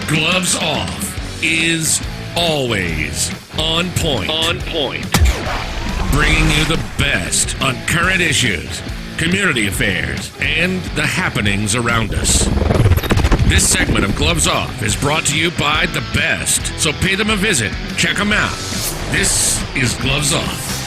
Gloves Off is always on point. On point. Bringing you the best on current issues, community affairs, and the happenings around us. This segment of Gloves Off is brought to you by The Best, so pay them a visit. Check them out. This is Gloves Off.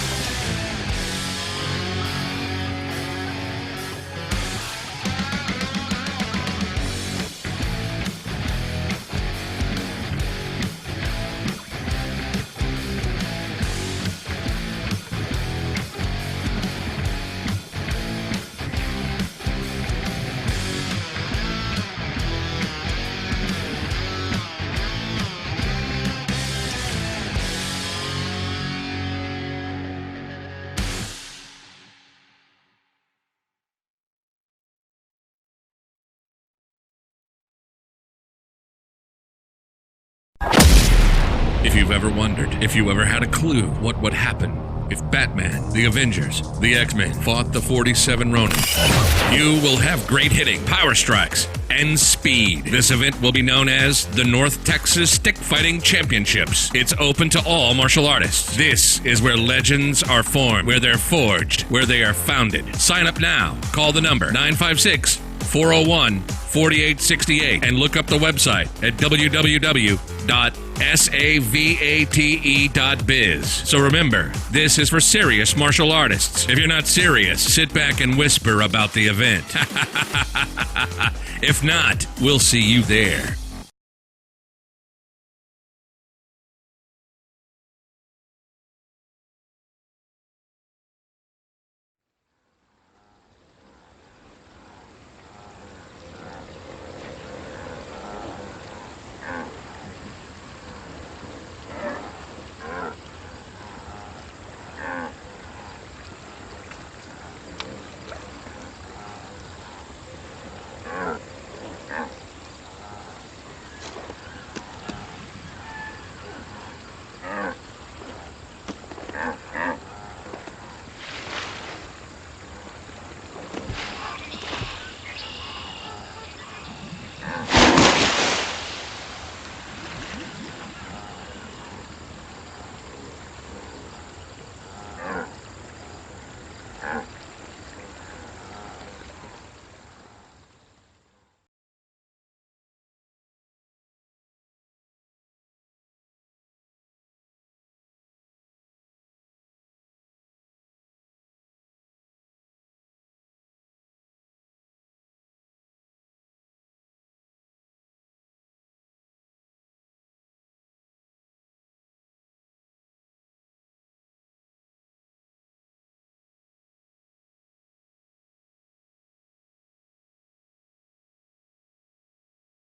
If you've ever wondered, if you ever had a clue what would happen if Batman, the Avengers, the X-Men fought the 47 Ronin, you will have great hitting, power strikes, and speed. This event will be known as the North Texas Stick Fighting Championships. It's open to all martial artists. This is where legends are formed, where they're forged, where they are founded. Sign up now. Call the number 956-401-4868 and look up the website at www.savate.biz. So remember, this is for serious martial artists. If you're not serious, sit back and whisper about the event. If not, we'll see you there.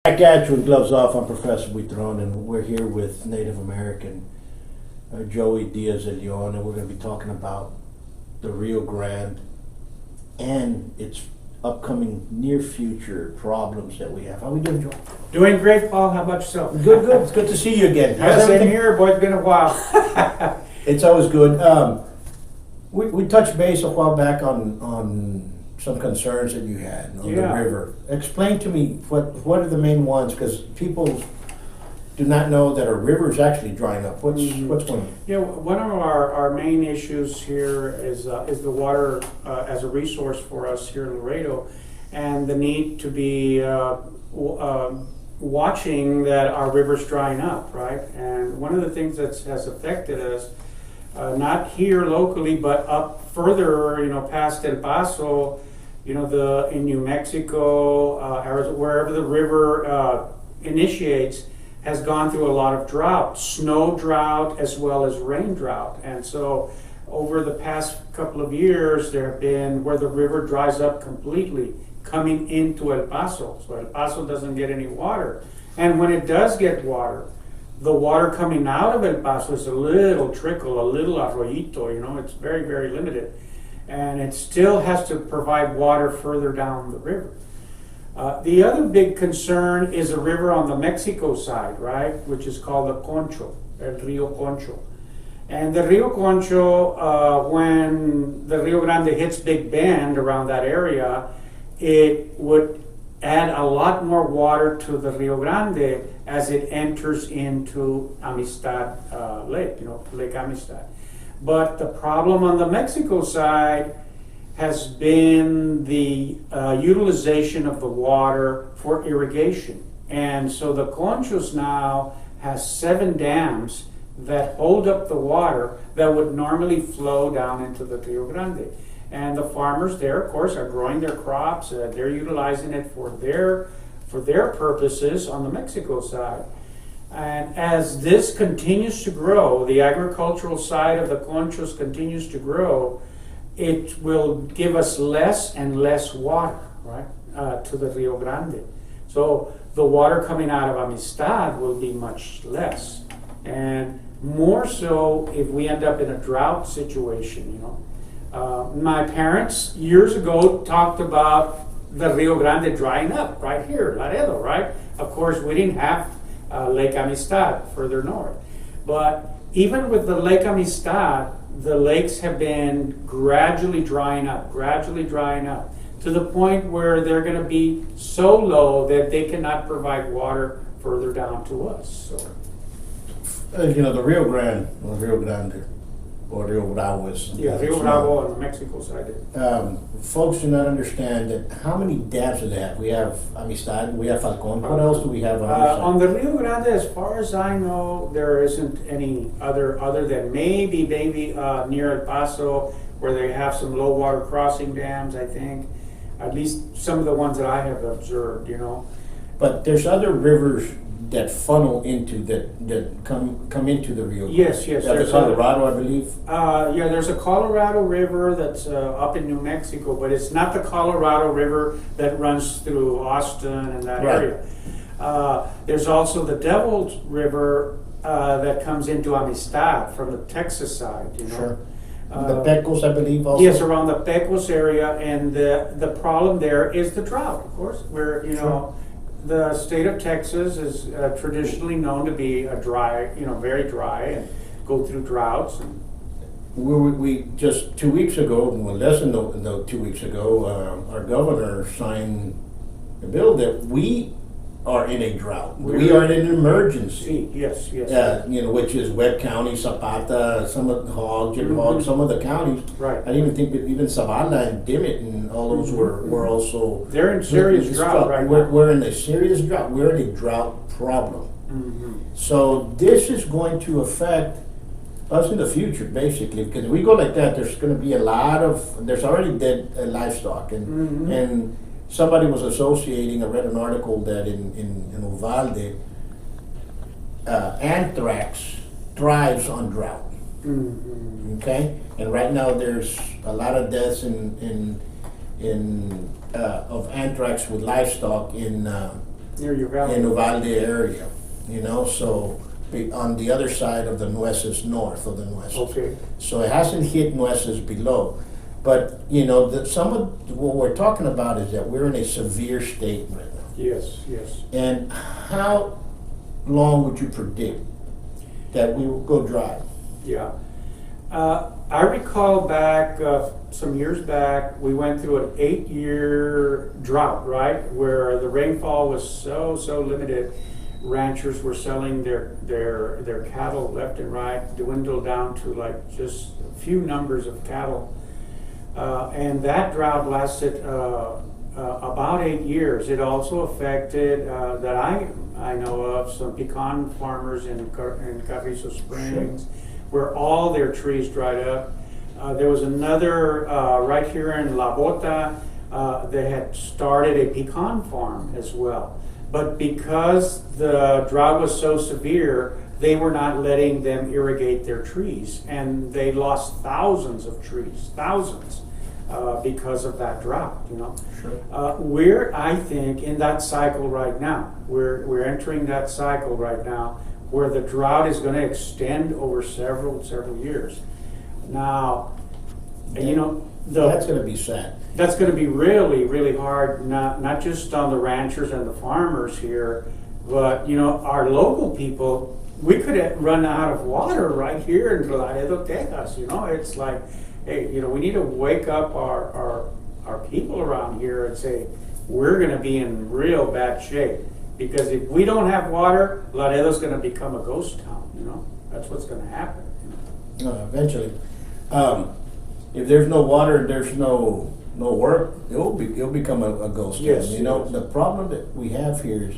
Back at you with Gloves Off. I'm Professor Buitrón, and we're here with Native American Joey Diaz de Leon, and we're going to be talking about the Rio Grande and its upcoming near future problems that we have. How we doing, Joey? Doing great, Paul. How about yourself? Good, good. It's good to see you again. Yes, same here, boy. It's been a while. It's always good. We touched base a while back on some concerns that you had on the river. Explain to me what are the main ones, because people do not know that a river is actually drying up. What's going on? Yeah, one of our main issues here is the water as a resource for us here in Laredo, and the need to be watching that our river's drying up, right? And one of the things that has affected us, not here locally, but up further, past El Paso, in New Mexico, Arizona, wherever the river initiates, has gone through a lot of drought, snow drought as well as rain drought. And so over the past couple of years, there have been where the river dries up completely coming into El Paso. So El Paso doesn't get any water. And when it does get water, the water coming out of El Paso is a little trickle, a little arroyito, it's very, very limited. And it still has to provide water further down the river. The other big concern is a river on the Mexico side, right, which is called the Concho, El Rio Concho. And the Rio Concho, when the Rio Grande hits Big Bend around that area, it would add a lot more water to the Rio Grande as it enters into Amistad Lake, Lake Amistad. But the problem on the Mexico side has been the utilization of the water for irrigation. And so the Conchos now has 7 dams that hold up the water that would normally flow down into the Rio Grande. And the farmers there, of course, are growing their crops. They're utilizing it for their purposes on the Mexico side. And as this continues to grow, the agricultural side of the Conchos continues to grow, it will give us less and less water, right, to the Rio Grande. So the water coming out of Amistad will be much less. And more so if we end up in a drought situation, My parents years ago talked about the Rio Grande drying up right here, Laredo, right? Of course, we didn't have Lake Amistad further north. But even with the Lake Amistad, the lakes have been gradually drying up, to the point where they're going to be so low that they cannot provide water further down to us. So. The Rio Grande, or Rio Grande, or Rio Bravo is. Yeah, Rio Bravo on the Mexico side. Folks do not understand that how many dams do they have? We have Amistad, we have Falcon. What else do we have on the Rio Grande, as far as I know, there isn't any other than maybe near El Paso, where they have some low water crossing dams, I think. At least some of the ones that I have observed, But there's other rivers that funnel into that come into the Rio Grande. Yes. There's Colorado, I believe. There's a Colorado River that's up in New Mexico, but it's not the Colorado River that runs through Austin and that area. There's also the Devil's River that comes into Amistad from the Texas side. Sure. The Pecos, I believe, also. Yes, around the Pecos area, and the problem there is the drought, of course, where the state of Texas is traditionally known to be a dry, very dry, and go through droughts. And we just 2 weeks ago, well, less than 2 weeks ago, our governor signed a bill that we are in a drought. We are in an emergency. Yes. Which is Webb County, Zapata, some of the Hogg, some of the counties. Right. I didn't even think that even Zavala and Dimmitt and all those were also. They're in serious drought right now. We're in a serious drought. We're in a drought problem. So this is going to affect us in the future, basically, because if we go like that, there's going to be there's already dead livestock, and somebody was associating, I read an article that in Uvalde, anthrax thrives on drought. Okay? And right now there's a lot of deaths of anthrax with livestock in Uvalde area. So on the other side of the Nueces, north of the Nueces. Okay. So it hasn't hit Nueces below. But, some of what we're talking about is that we're in a severe state right now. Yes. And how long would you predict that we will go dry? Yeah. I recall back, some years back, we went through an 8-year drought, right? Where the rainfall was so limited. Ranchers were selling their cattle left and right, dwindled down to like just a few numbers of cattle. And that drought lasted about 8 years. It also affected, that I know of, some pecan farmers in Carrizo Springs, where all their trees dried up. There was another right here in La Bota. They had started a pecan farm as well. But because the drought was so severe, they were not letting them irrigate their trees, and they lost thousands of trees, because of that drought. Sure. We're, I think, in that cycle right now. We're entering that cycle right now, where the drought is going to extend over several years. Now, that's going to be sad. That's going to be really, really hard, not just on the ranchers and the farmers here, but our local people. We could run out of water right here in Laredo, Texas. It's like, hey, we need to wake up our people around here and say, we're going to be in real bad shape. Because if we don't have water, Laredo's going to become a ghost town, you know? That's what's going to happen. You know? Eventually. If there's no water, there's no work, it'll become a ghost town. Yes, You know, yes. the problem that we have here is,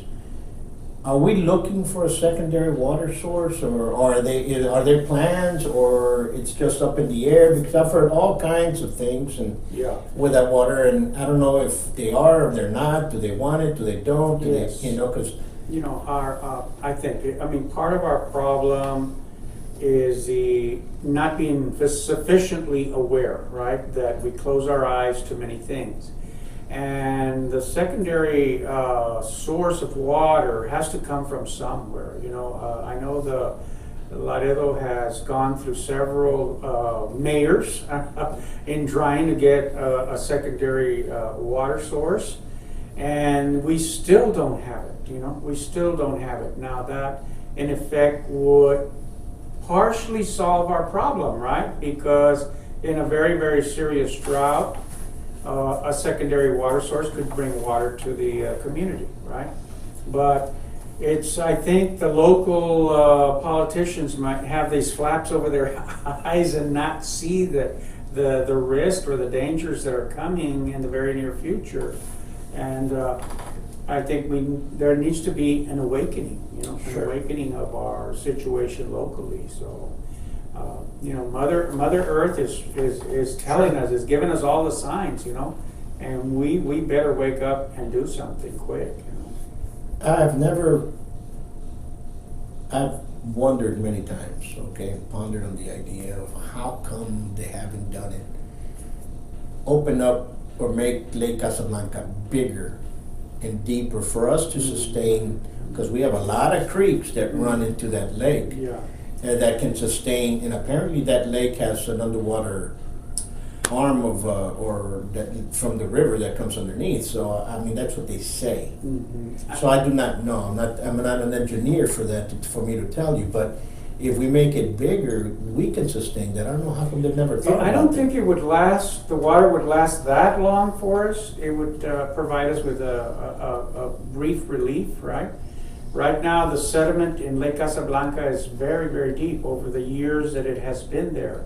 are we looking for a secondary water source, or are there plans, or it's just up in the air? Because I've heard all kinds of things and Yeah. with that water, and I don't know if they are or they're not. Do they want it? Do they don't? Do Yes. they, you know, because You know, I mean, part of our problem is the not being sufficiently aware, right? That we close our eyes to many things. And the secondary source of water has to come from somewhere. You know, I know the Laredo has gone through several mayors in trying to get a secondary water source, and we still don't have it. You know, we still don't have it. Now that, in effect, would partially solve our problem, right? Because in a very, very serious drought, a secondary water source could bring water to the community, right? But I think the local politicians might have these flaps over their eyes and not see the risk or the dangers that are coming in the very near future. And I think there needs to be an awakening, you know, Sure. an awakening of our situation locally. So, you know, Mother Earth is telling us, is giving us all the signs, you know, and we better wake up and do something quick. You know? I've wondered many times, okay, pondered on the idea of how come they haven't done it. Open up or make Lake Casablanca bigger and deeper for us to sustain, because we have a lot of creeks that run into that lake. Yeah. That can sustain, and apparently that lake has an underwater arm of, or that from the river that comes underneath. So I mean, that's what they say. Mm-hmm. So I do not know. I'm not an engineer for that for me to tell you. But if we make it bigger, we can sustain that. I don't know how come they've never thought. I don't think it would last. The water would last that long for us. It would provide us with a brief relief, right? Right now, the sediment in Lake Casablanca is very, very deep over the years that it has been there.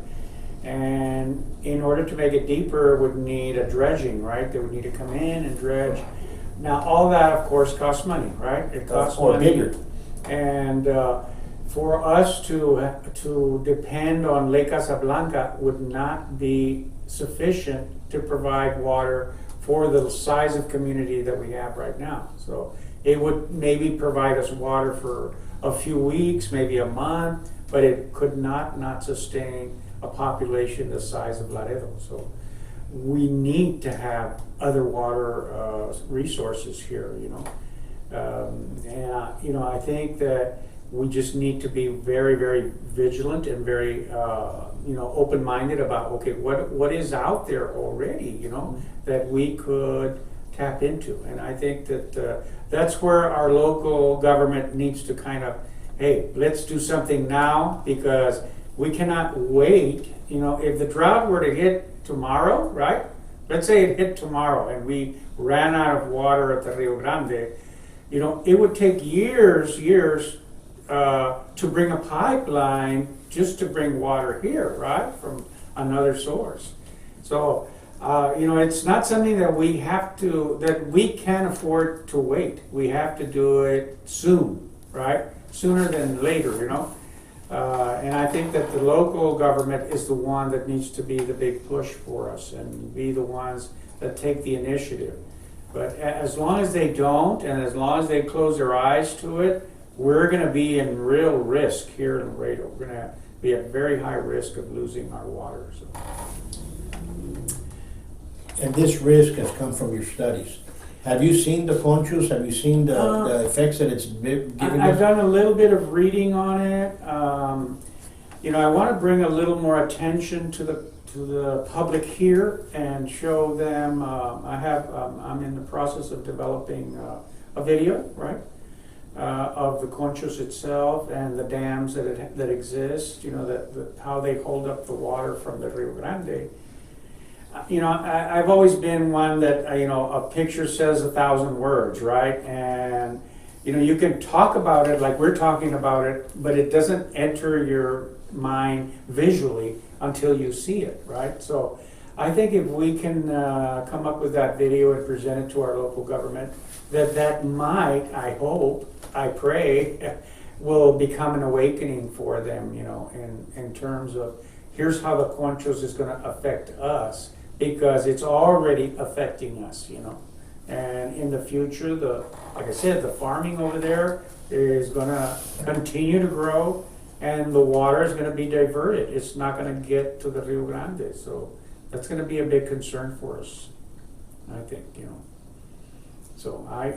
And in order to make it deeper, it would need a dredging, right? They would need to come in and dredge. Now, all that, of course, costs money, right? It costs Or money. bigger. And for us to depend on Lake Casablanca would not be sufficient to provide water for the size of community that we have right now. So it would maybe provide us water for a few weeks, maybe a month, but it could not sustain a population the size of Laredo. So we need to have other water resources here, you know. You know, I think that we just need to be very, very vigilant and very, you know, open-minded about, okay, what is out there already, you know, that we could tap into. And I think that that's where our local government needs to kind of, hey, let's do something now, because we cannot wait. You know, if the drought were to hit tomorrow, right? Let's say it hit tomorrow and we ran out of water at the Rio Grande, you know, it would take years to bring a pipeline just to bring water here, right, from another source. So, you know, it's not something that we can afford to wait. We have to do it soon, right? Sooner than later, you know. And I think that the local government is the one that needs to be the big push for us and be the ones that take the initiative. But as long as they don't, and as long as they close their eyes to it, we're going to be in real risk here in Laredo. We're going to be at very high risk of losing our water. So. And this risk has come from your studies. Have you seen the conchos? Have you seen the effects that it's given? I've done a little bit of reading on it. You know, I want to bring a little more attention to the public here and show them. I'm in the process of developing a video, right, of the conchos itself and the dams that exist. You know, how they hold up the water from the Rio Grande. I've always been one that, a picture says 1,000 words, right? And, you can talk about it like we're talking about it, but it doesn't enter your mind visually until you see it, right? So I think if we can come up with that video and present it to our local government, that might, I hope, I pray, will become an awakening for them, in terms of here's how the Conchos is going to affect us, because it's already affecting us, And in the future, like I said, the farming over there is going to continue to grow, and the water is going to be diverted. It's not going to get to the Rio Grande, so that's going to be a big concern for us, I think, So I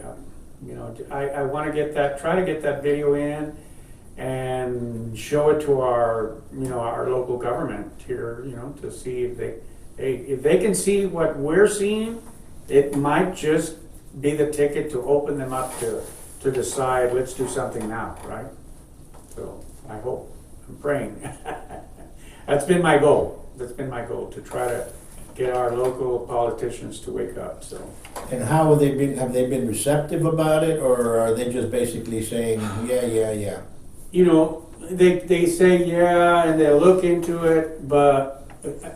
want to try to get that video in and show it to our local government here, to see if they can see what we're seeing. It might just be the ticket to open them up to decide, let's do something now, right? So I hope, I'm praying. That's been my goal. To try to get our local politicians to wake up. So. And how have they been? Have they been receptive about it, or are they just basically saying, yeah? They say yeah, and they look into it, but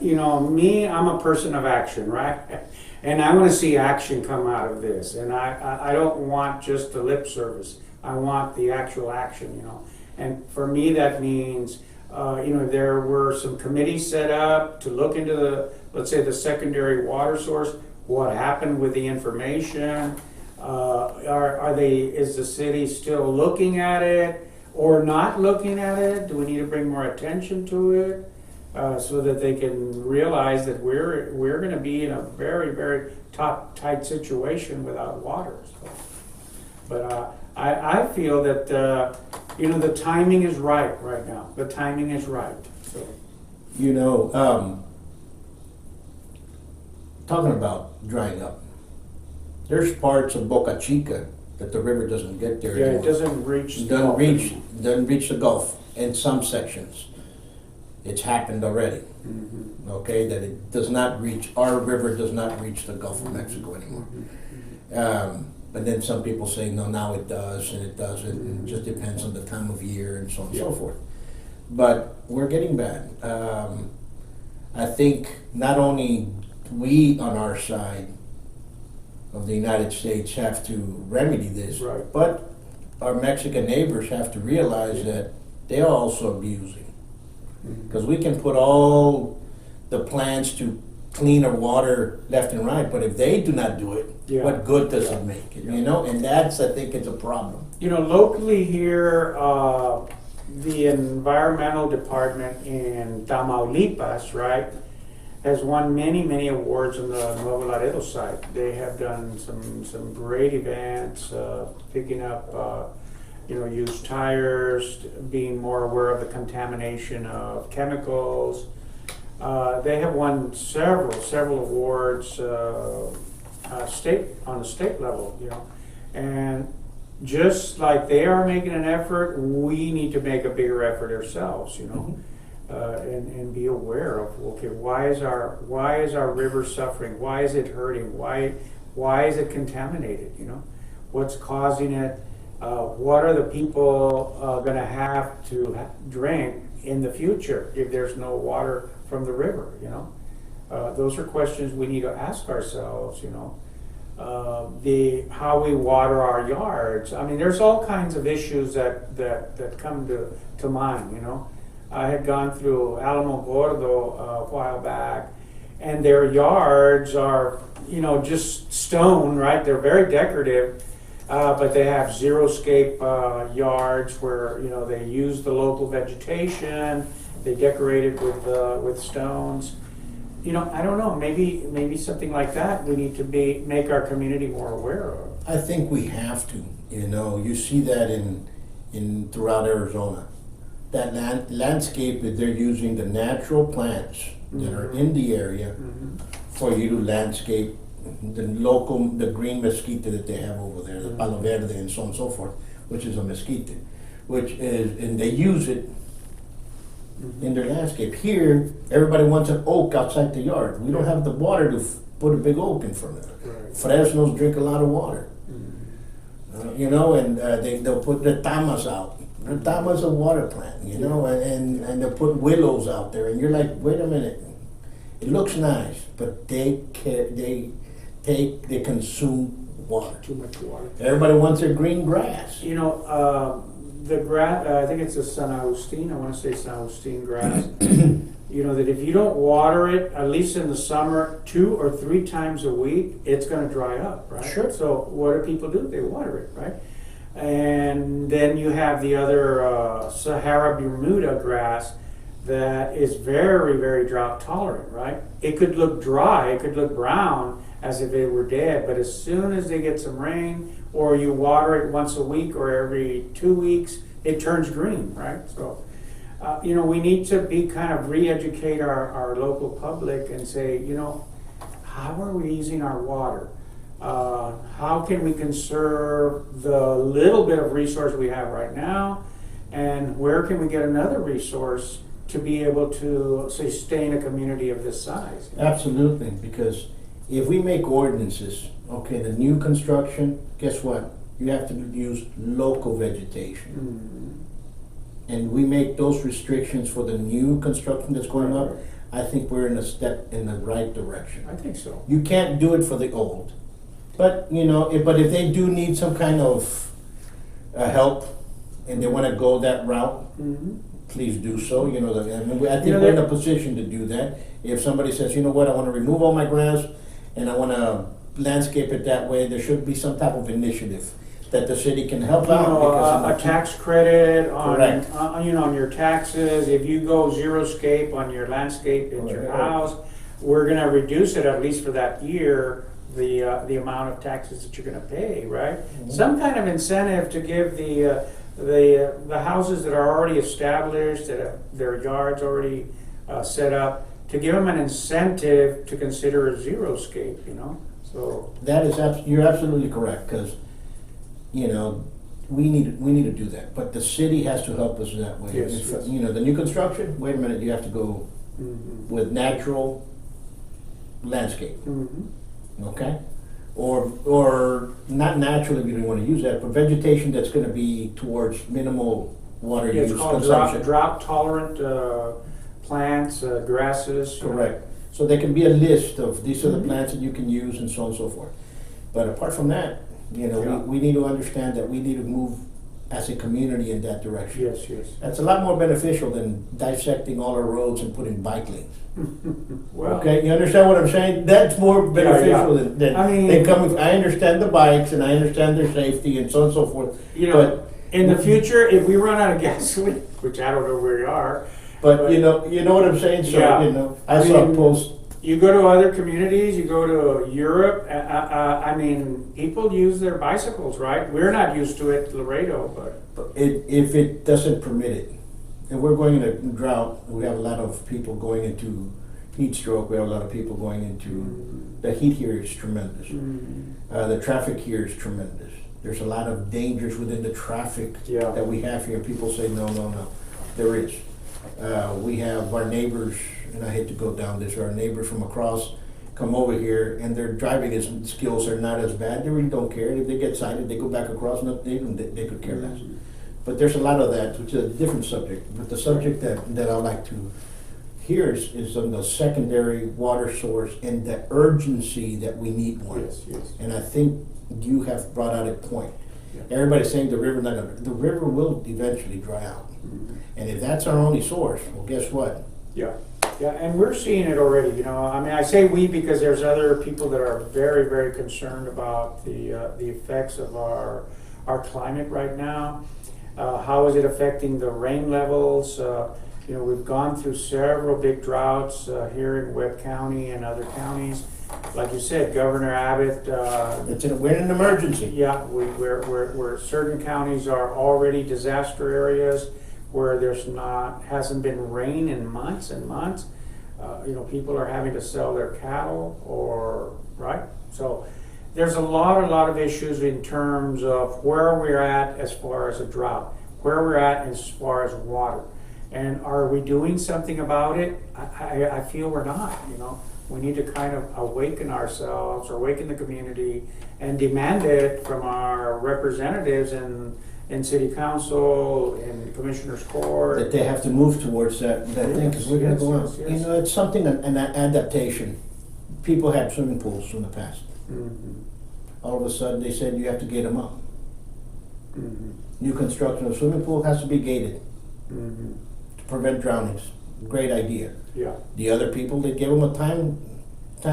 me, I'm a person of action, right? And I want to see action come out of this, and I don't want just the lip service. I want the actual action, And for me, that means, there were some committees set up to look into let's say the secondary water source. What happened with the information? Is the city still looking at it or not looking at it? Do we need to bring more attention to it? So that they can realize that we're going to be in a very, very tight situation without water. So, but I feel that the timing is right now. The timing is right. So. Talking about drying up, there's parts of Boca Chica that the river doesn't get there Yeah, anymore. it doesn't reach. Doesn't reach the Gulf in some sections. It's happened already. Mm-hmm. Okay, that it does not reach, our river does not reach the Gulf of Mexico anymore. But then some people say, no, now it does, and it doesn't, and it just depends on the time of year and so on and so forth. But we're getting bad. I think not only we on our side of the United States have to remedy this, right, but our Mexican neighbors have to realize that they are also abusing. Because we can put all the plans to clean our water left and right, but if they do not do it, what good does it make? And that's, I think, it's a problem. Locally here, the environmental department in Tamaulipas, right, has won many awards on the Nuevo Laredo side. They have done some great events, picking up used tires, being more aware of the contamination of chemicals. They have won several awards on the state level, and just like they are making an effort, we need to make a bigger effort ourselves, and be aware of, okay, why is our river suffering? Why is it hurting? Why is it contaminated? What's causing it? What are the people going to have to drink in the future if there's no water from the river? Those are questions we need to ask ourselves. How we water our yards. I mean, there's all kinds of issues that come to mind. I had gone through Alamo Gordo a while back, and their yards are just stone, right? They're very decorative. But they have xeriscape yards where they use the local vegetation. They decorate it with stones. I don't know. Maybe something like that we need to make our community more aware of. I think we have to. You see that in throughout Arizona. That landscape that they're using the natural plants that are in the area for you to landscape the green mesquite that they have over there, the palo verde and so on and so forth, which is a mesquite, and they use it in their landscape. Here, everybody wants an oak outside the yard. We don't have the water to put a big oak in front of it. Right. Fresnos drink a lot of water. You know, and they'll put the tamas out. The tama's a water plant, you know, and they'll put willows out there, and you're like, wait a minute, it looks nice, but they consume water. Too much water. Everybody wants their green grass. You know, the grass, I think it's a San Agustin, I want to say San Agustin grass. You know, that if you don't water it, at least in the summer, 2 or 3 times a week, it's going to dry up, right? Sure. So what do people do? They water it, right? And then you have the other Sahara Bermuda grass that is very, very drought tolerant, right? It could look dry, it could look brown as if it were dead, but as soon as they get some rain, or you water it once a week or every 2 weeks, it turns green, right? So, you know, we need to be kind of re-educate our local public and say, you know, how are we using our water? How can we conserve the little bit of resource we have right now? And where can we get another resource to be able to sustain a community of this size? Absolutely, because if we make ordinances, okay, the new construction, guess what? You have to use local vegetation. And we make those restrictions for the new construction that's going up, I think we're in a step in the right direction. I think so. You can't do it for the old. But, you know, if they do need some kind of help and they want to go that route, please do so. You know, I think we're in a position to do that. If somebody says, you know what, I want to remove all my grass and I want to landscape it that way, there should be some type of initiative that the city can help out. Because a tax credit on, Correct. you know, on your taxes. If you go zero-scape on your landscape at your house, we're going to reduce it at least for that year. The amount of taxes that you're going to pay, right? Some kind of incentive to give the houses that are already established, that have their yards already set up, to give them an incentive to consider a zero-scape, you know? So that is you're absolutely correct, because you know we need to do that, but the city has to help us that way. Yes, yes. You know, the new construction. Wait a minute, you have to go with natural landscape. Okay, or not natural if you don't want to use that, but vegetation that's going to be towards minimal water use it's called consumption. drought tolerant plants, grasses. Correct. So there can be a list of these are the plants that you can use and so on and so forth. But apart from that, you know, we need to understand that we need to move as a community in that direction. Yes, yes. That's a lot more beneficial than dissecting all our roads and putting bike lanes. Well, Okay, you understand what I'm saying? That's more beneficial than I mean, they come. I understand the bikes and I understand their safety and so on and so forth. You know, in the future, if we run out of gasoline, which I don't know where we are, but you know what I'm saying. So you know, I saw a post. You go to other communities, you go to Europe. I mean, people use their bicycles, right? We're not used to it, Laredo, but If it doesn't permit it, and we're going in a drought, we have a lot of people going into heat stroke. We have a lot of people going into the heat here is tremendous. The traffic here is tremendous. There's a lot of dangers within the traffic that we have here. People say no. There is. We have our neighbors, and I hate to go down this. Our neighbors from across come over here, and their driving skills are not as bad. They really don't care. If they get cited, they go back across. They could care less. But there's a lot of that, which is a different subject. But the subject that I like to hear is on the secondary water source and the urgency that we need one. yes. And I think you have brought out a point. Everybody's saying the river will eventually dry out. And if that's our only source, well, guess what? Yeah, and we're seeing it already. You know, I mean, I say we because there's other people that are very, very concerned about the effects of our climate right now. How is it affecting the rain levels? You know, we've gone through several big droughts here in Webb County and other counties. Like you said, Governor Abbott. We're in an emergency. Yeah, where certain counties are already disaster areas, where hasn't been rain in months and months. You know, people are having to sell their cattle, right? So there's a lot of issues in terms of where we're at as far as a drought, where we're at as far as water. And are we doing something about it? I feel we're not, you know. We need to kind of awaken ourselves, or awaken the community, and demand it from our representatives in city council, in commissioner's court. That they have to move towards that thing, because we're gonna go out. Yes. You know, it's something, an adaptation. People had swimming pools from the past. All of a sudden, they said you have to gate them up. New construction of swimming pool has to be gated to prevent drownings. Great idea. Yeah. The other people, they give them a time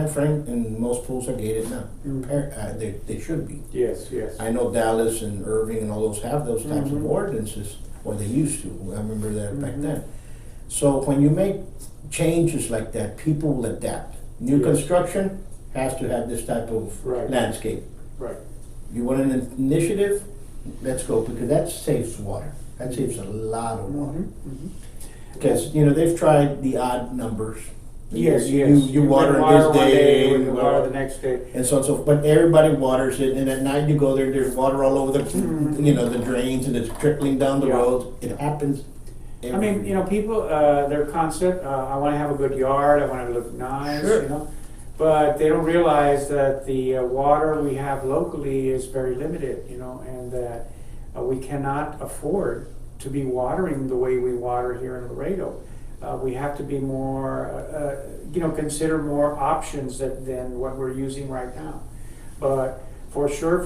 frame, and most pools are gated now. They should be. Yes. I know Dallas and Irving and all those have those types of ordinances, or they used to. I remember that back then. So when you make changes like that, people will adapt. New construction has to have this type of landscape. Right. You want an initiative? Let's go, because that saves water. That saves a lot of water. Because, you know, they've tried the odd numbers. Yes. You water water this one day, you water the next day. and so on, so, but everybody waters it, and at night you go there, there's water all over the, you know, the drains, and it's trickling down the road. It happens. I mean, you know, people, their concept, I want to have a good yard, I want to look nice, Sure. you know, but they don't realize that the water we have locally is very limited, you know, and that we cannot afford to be watering the way we water here in Laredo. We have to be more, you know, consider more options than what we're using right now. But for sure,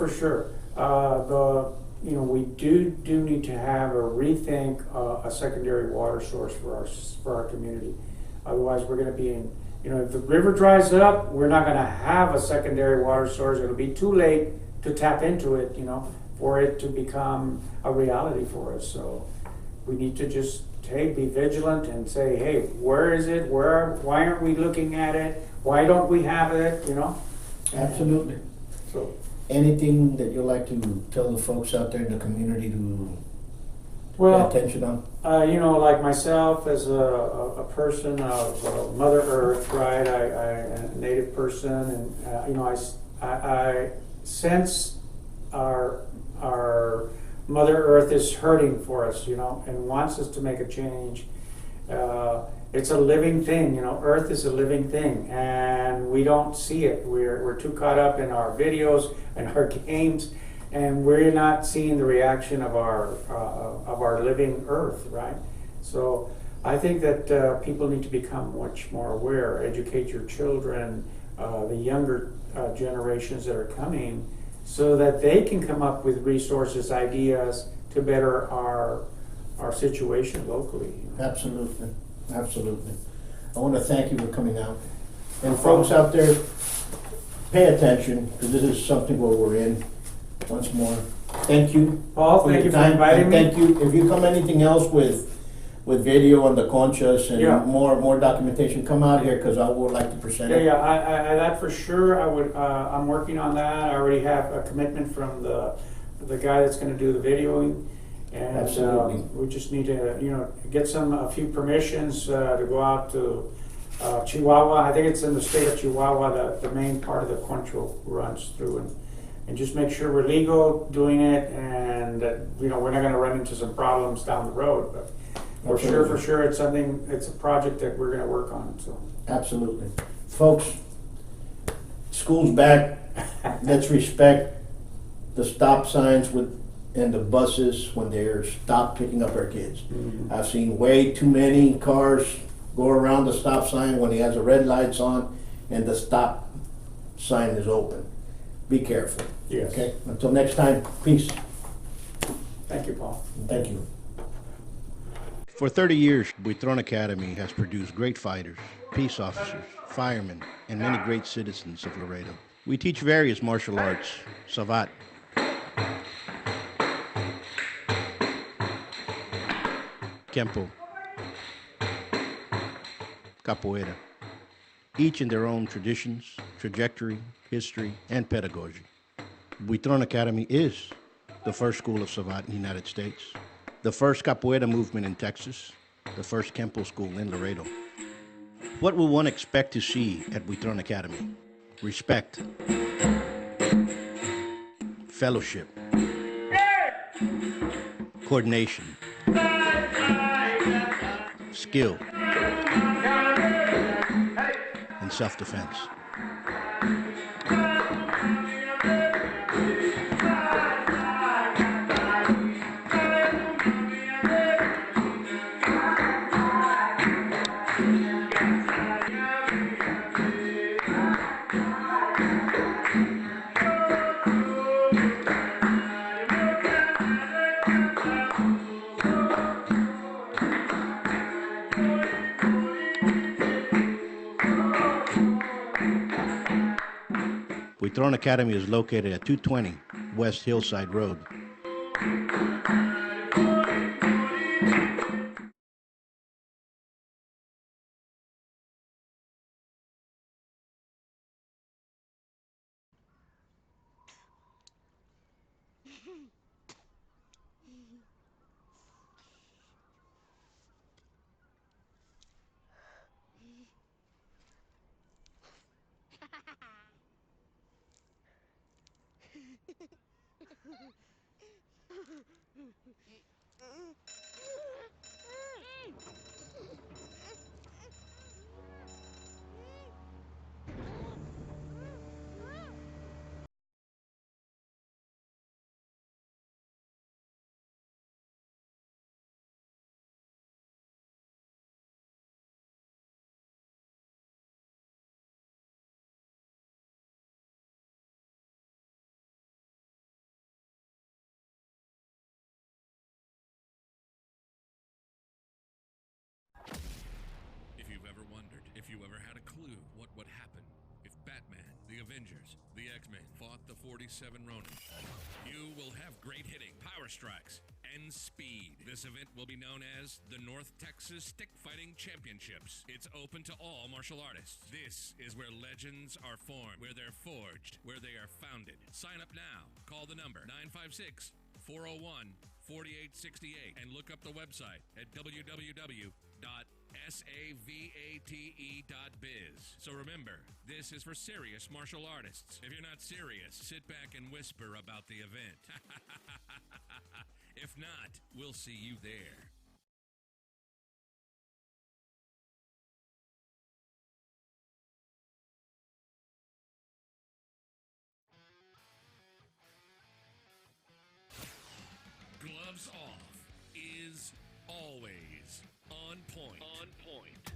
you know, we do need to have a rethink a secondary water source for our community. Otherwise, we're going to be in, you know, if the river dries up, we're not going to have a secondary water source. It'll be too late to tap into it, you know, for it to become a reality for us. So we need to just be vigilant and say, hey, where is it? Why aren't we looking at it? Why don't we have it? You know? Absolutely. So, anything that you'd like to tell the folks out there in the community to well, pay attention on? you know, like myself as a person of Mother Earth, right? I'm a native person, and you know, I sense our Mother Earth is hurting for us, you know, and wants us to make a change. It's a living thing, you know. Earth is a living thing, and we don't see it. We're too caught up in our videos and our games, and we're not seeing the reaction of our living Earth, right? So I think that people need to become much more aware. Educate your children, the younger generations that are coming, so that they can come up with resources, ideas to better our situation locally. You know? Absolutely. I want to thank you for coming out. And folks out there, pay attention, because this is something where we're in. Once more, thank you. Paul, thank you for inviting me. Thank you. If you come anything else with video on the conchas and more documentation, come out here, because I would like to present it. Yeah, I that for sure. I would. I'm working on that. I already have a commitment from the guy that's going to do the videoing, and Absolutely. we just need to, you know, get a few permissions to go out to Chihuahua. I think it's in the state of Chihuahua. The main part of the concho runs through, and just make sure we're legal doing it, and that, you know, we're not going to run into some problems down the road, but. For sure, it's a project that we're gonna work on, so. Absolutely. Folks, school's back. Let's respect the stop signs and the buses when they're stopped picking up our kids. I've seen way too many cars go around the stop sign when he has the red lights on and the stop sign is open. Be careful. Yes. Okay? Until next time, peace. Thank you, Paul. Thank you. For 30 years, Buitron Academy has produced great fighters, peace officers, firemen, and many great citizens of Laredo. We teach various martial arts, savate, kempo, capoeira, each in their own traditions, trajectory, history, and pedagogy. Buitron Academy is the first school of savate in the United States, the first capoeira movement in Texas, the first Kempo school in Laredo. What will one expect to see at Buitron Academy? Respect, fellowship, coordination, skill, and self-defense. Buitron Academy is located at 220 West Hillside Road. If you've ever wondered, if you ever had a clue what would happen if Batman, the Avengers, the X-Men fought the 47 Ronin, you will have great hitting, power strikes, and speed. This event will be known as the North Texas Stick Fighting Championships. It's open to all martial artists. This is where legends are formed, where they're forged, where they are founded. Sign up now. Call the number 956-401-4868 and look up the website at www.savate.biz. So remember, this is for serious martial artists. If you're not serious, sit back and whisper about the event. If not, we'll see you there. Gloves Off is always on point. On point.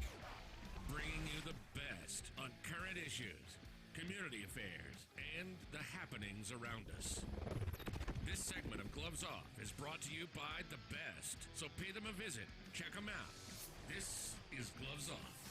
Bringing you the best on current issues, community affairs, and the happenings around us. This segment of Gloves Off is brought to you by the best, so pay them a visit. Check them out. This is Gloves Off.